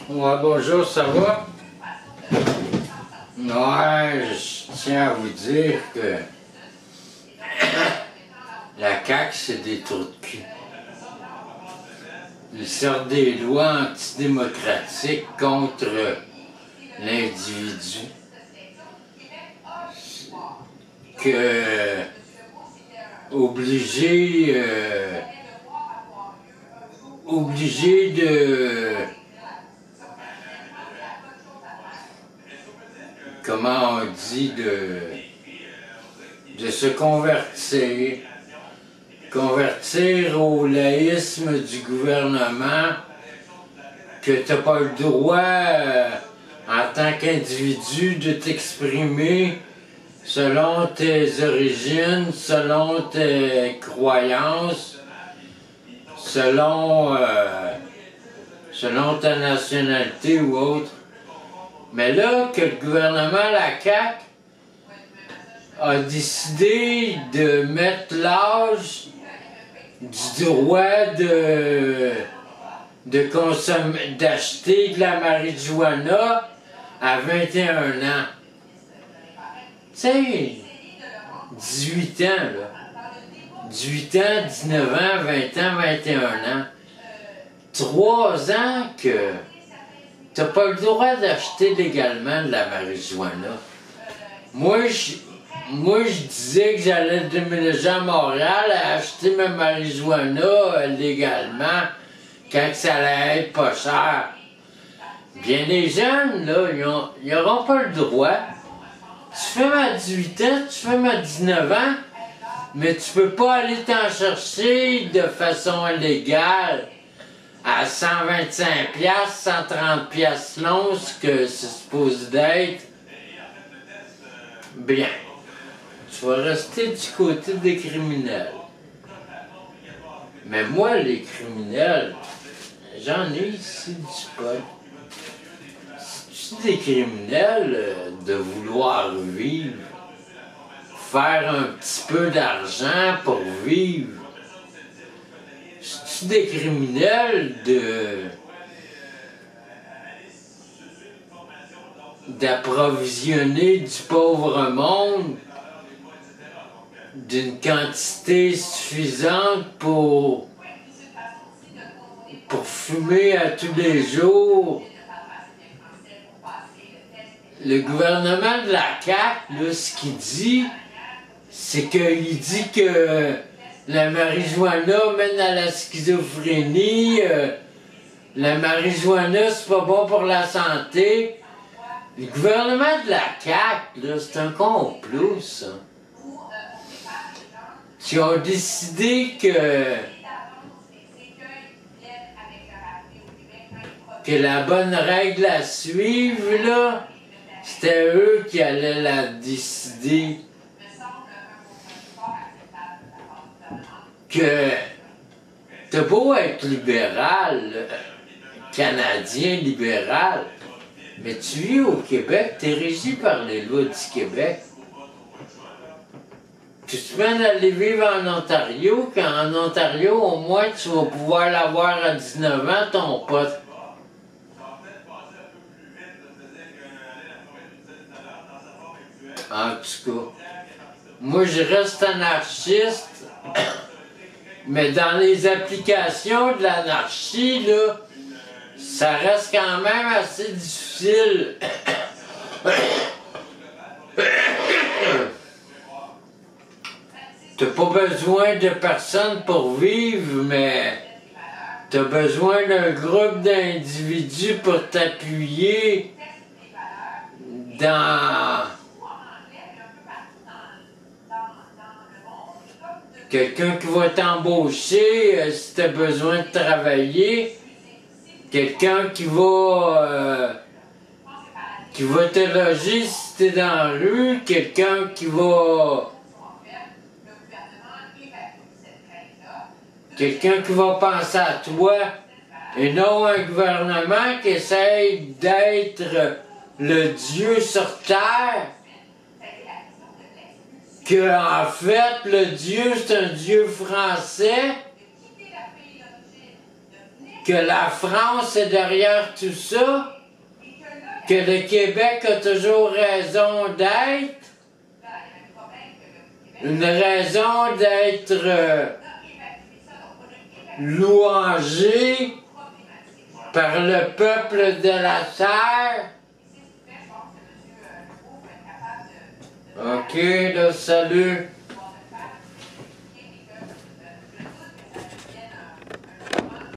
Ouais, bonjour, ça va? Ouais, je tiens à vous dire que la CAQ, c'est des trous de cul. Ils sortent des lois antidémocratiques contre l'individu. Que obligé de, comment on dit, de se convertir au laïsme du gouvernement, que tu n'as pas le droit, en tant qu'individu, de t'exprimer selon tes origines, selon tes croyances, selon ta nationalité ou autre. Mais là, que le gouvernement, la CAQ, a décidé de mettre l'âge du droit d'acheter de la marijuana à 21 ans. Tu sais, 18 ans, là. 18 ans, 19 ans, 20 ans, 21 ans. 3 ans que t'as pas le droit d'acheter légalement de la marijuana. Moi, je disais que j'allais déménager à Montréal à acheter ma marijuana légalement quand ça allait être pas cher. Bien, les jeunes, là, ils n'auront pas le droit. Tu fais ma 18 ans, tu fais ma 19 ans, mais tu peux pas aller t'en chercher de façon illégale à 125$, 130$ l'once que c'est supposé d'être. Bien. Tu vas rester du côté des criminels. Mais moi, les criminels, j'en ai ici du pot. C'est des criminels de vouloir vivre, faire un petit peu d'argent pour vivre. C'est des criminels d'approvisionner du pauvre monde d'une quantité suffisante pour fumer à tous les jours. Le gouvernement de la CAQ, là, ce qu'il dit, c'est qu'il dit que la marijuana mène à la schizophrénie, la marijuana, c'est pas bon pour la santé. Le gouvernement de la CAQ, là, c'est un complot, ça. Qui ont décidé que la bonne règle à suivre, là, c'était eux qui allaient la décider. Que t'as beau être libéral, canadien libéral, mais tu vis au Québec, t'es régi par les lois du Québec. Tu te mènes à aller vivre en Ontario, quand en Ontario, au moins, tu vas pouvoir l'avoir à 19 ans, ton pote. En tout cas, moi, je reste anarchiste, mais dans les applications de l'anarchie, là, ça reste quand même assez difficile. T'as pas besoin de personne pour vivre, mais t'as besoin d'un groupe d'individus pour t'appuyer dans quelqu'un qui va t'embaucher si t'as besoin de travailler, quelqu'un qui va te loger si t'es dans la rue, quelqu'un qui va penser à toi, et non un gouvernement qui essaye d'être le Dieu sur terre, que en fait le Dieu c'est un Dieu français, que la France est derrière tout ça, que le Québec a toujours raison d'être, une raison d'être louangé par le peuple de la terre. OK, là, salut.